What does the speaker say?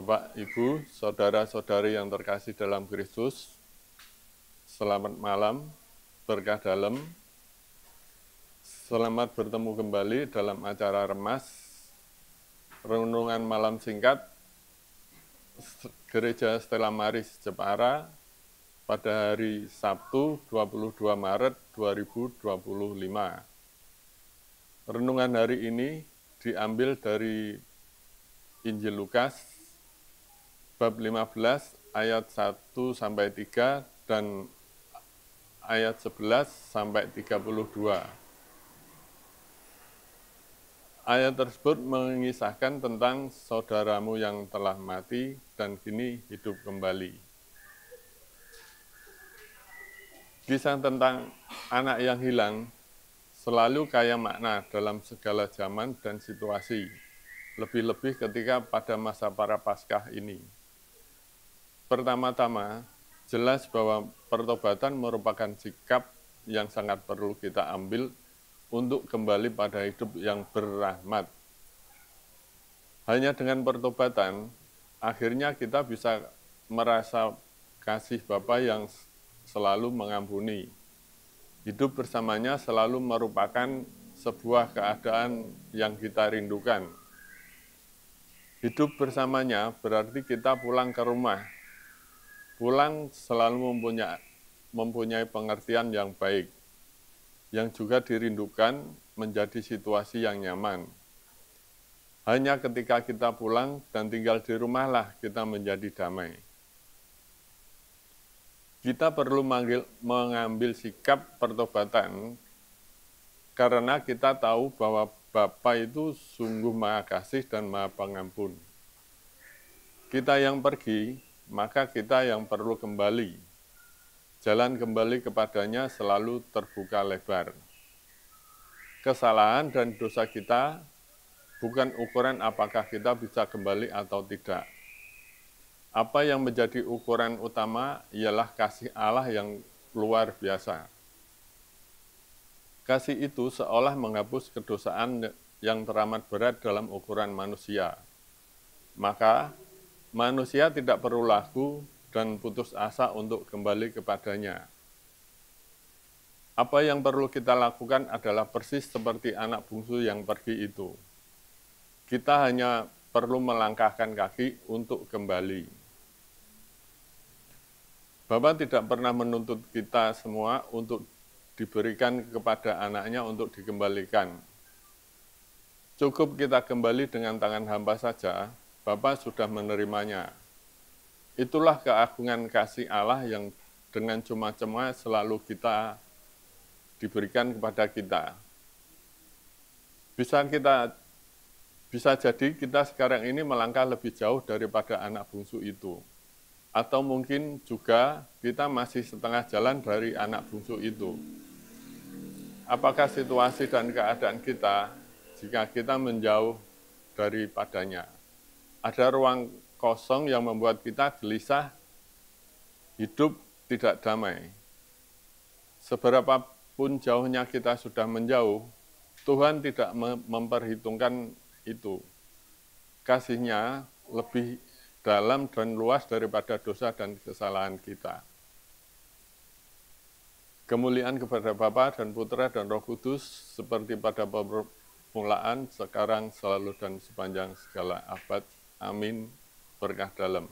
Bapak, Ibu, saudara-saudari yang terkasih dalam Kristus, selamat malam, berkah dalam. Selamat bertemu kembali dalam acara Remas, renungan malam singkat, Gereja Stella Maris Jepara, pada hari Sabtu 22 Maret 2025. Renungan hari ini diambil dari Injil Lukas, bab 15 ayat 1-3 dan ayat 11-32. Ayat tersebut mengisahkan tentang saudaramu yang telah mati dan kini hidup kembali. Kisah tentang anak yang hilang selalu kaya makna dalam segala zaman dan situasi, lebih-lebih ketika pada masa Prapaskah ini. Pertama-tama, jelas bahwa pertobatan merupakan sikap yang sangat perlu kita ambil untuk kembali pada hidup yang berrahmat. Hanya dengan pertobatan, akhirnya kita bisa merasa kasih Bapa yang selalu mengampuni. Hidup bersamanya selalu merupakan sebuah keadaan yang kita rindukan. Hidup bersamanya berarti kita pulang ke rumah. Pulang selalu mempunyai pengertian yang baik, yang juga dirindukan menjadi situasi yang nyaman. Hanya ketika kita pulang dan tinggal di rumahlah kita menjadi damai. Kita perlu mengambil sikap pertobatan karena kita tahu bahwa Bapa itu sungguh Maha Kasih dan Maha Pengampun. Kita yang pergi, maka kita yang perlu kembali. Jalan kembali kepadanya selalu terbuka lebar. Kesalahan dan dosa kita bukan ukuran apakah kita bisa kembali atau tidak. Apa yang menjadi ukuran utama ialah kasih Allah yang luar biasa. Kasih itu seolah menghapus kedosaan yang teramat berat dalam ukuran manusia. Maka manusia tidak perlu ragu dan putus asa untuk kembali kepadanya. Apa yang perlu kita lakukan adalah persis seperti anak bungsu yang pergi itu. Kita hanya perlu melangkahkan kaki untuk kembali. Bapa tidak pernah menuntut kita semua untuk diberikan kepada anaknya untuk dikembalikan. Cukup kita kembali dengan tangan hamba saja, Bapa sudah menerimanya. Itulah keagungan kasih Allah yang dengan cuma-cuma selalu kita diberikan kepada kita. Bisa jadi kita sekarang ini melangkah lebih jauh daripada anak bungsu itu. Atau mungkin juga kita masih setengah jalan dari anak bungsu itu. Apakah situasi dan keadaan kita jika kita menjauh daripadanya? Ada ruang kosong yang membuat kita gelisah, hidup tidak damai. Seberapapun jauhnya kita sudah menjauh, Tuhan tidak memperhitungkan itu. Kasih-Nya lebih dalam dan luas daripada dosa dan kesalahan kita. Kemuliaan kepada Bapa dan Putra dan Roh Kudus, seperti pada permulaan, sekarang, selalu, dan sepanjang segala abad. Amin. Berkah dalam.